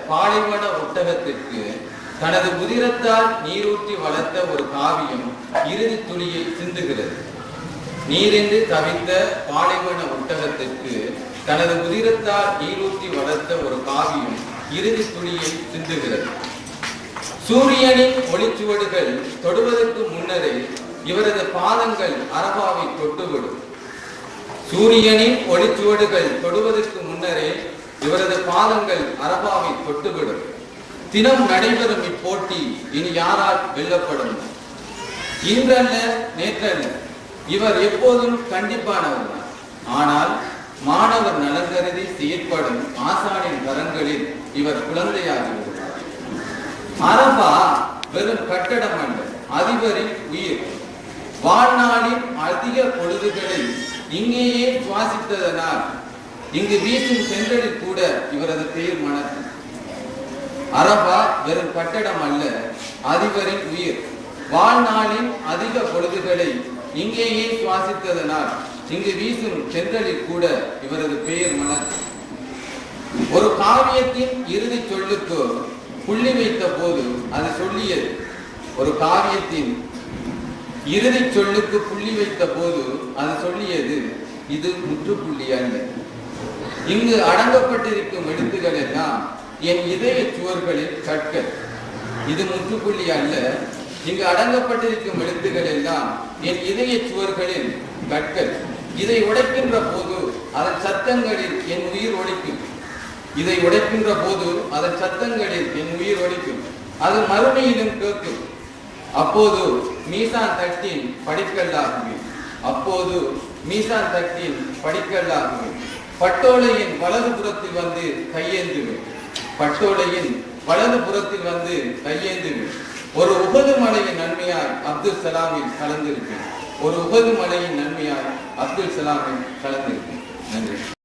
பாலைவன ஒட்டகத்திற்கு தனது உதிரத்தால் நீரூற்றி வளர்த்த ஒரு காவியம் இறுதி துளியை சிந்துகிறது. நீரின்றி தவித்த பாலைவன ஒட்டகத்திற்கு தனது உதிரத்தால் நீரூற்றி வளர்த்த ஒரு காவியம் இறுதி துளியை சிந்துகிறது. சூரியனின் ஒளிச்சுவடுகள் தொடுவதற்கு முன்னரே இவரது பாதங்கள் அரபாவை தொட்டுவிடும். சூரியனின் ஒளிச்சுவடுகள் தொடுவதற்கு முன்னரே இவரது பாதங்கள் அரபாவை தொட்டுவிடும். தினம் நடைபெறும் இப்போட்டி இனி யாரால் வெல்லப்படும்? இன்றல்ல நேற்றல்ல, இவர் எப்போதும் கண்டிப்பானவர். ஆனால் மாணவர் நலன் கருதி செயற்படும் ஆசானின் கரங்களில் இவர் குழந்தையாகிறது. அரபா வெறும் கட்டடம் அல்ல, அதிபரின் உயிர். வாழ்நாளின் அதிக பொழுதுகளை இங்கேயே சுவாசித்ததனால் இங்கு வீசும் சென்றலில் கூட இவரது பெயர் மணக்கும். அரபா வெறும் கட்டடம் அல்ல, அதிபரின் உயிர். வாழ்நாளின் அதிக பொழுதுகளை இங்கேயே சுவாசித்ததனால் இங்கு வீசும் சென்றலில் கூட இவரது பெயர் மணக்கும். ஒரு காவியத்தின் இறுதி சொல்லுக்கு புள்ளி வைத்த போது அது சொல்லியது. ஒரு காவியத்தின் இறுதி சொல்லுக்கு புள்ளி வைத்த போது அது சொல்லியது, இது முற்றுப்புள்ளி அல்ல. இங்கு அடங்கப்பட்டிருக்கும் எழுத்துக்கள் எல்லாம் என் இதய சுவர்களில் கற்கள். இது முற்றுப்புள்ளி அல்ல. இங்கு அடங்கப்பட்டிருக்கும் எழுத்துக்கள் எல்லாம் என் இதய சுவர்களில் கற்கள். இதை உடைக்கின்ற போது அதன் சத்தங்களில் என் உயிர் ஒலிக்கும். இதை உடைக்கின்ற போது அதன் சத்தங்களில் என் உயிர் ஒலிக்கும். அது மறுமையிலும் கேட்கும். அப்போது மீசான் தட்டின் படிக்கல்லாகுவேன். அப்போது மீசான் தட்டின் படிக்கல்லாகுவேன். பட்டோலையின் வலது புறத்தில் வந்து கையேந்துவேன். பட்டோலையின் வலது புறத்தில் வந்து கையேந்துவேன். ஒரு உஹது மலையின் நன்மையாய் அப்துல் சலாமில் கலந்திருப்பேன். ஒரு உஹது மலையின் நன்மையாய் அப்துல் சலாமில் கலந்திருப்பேன். நன்றி.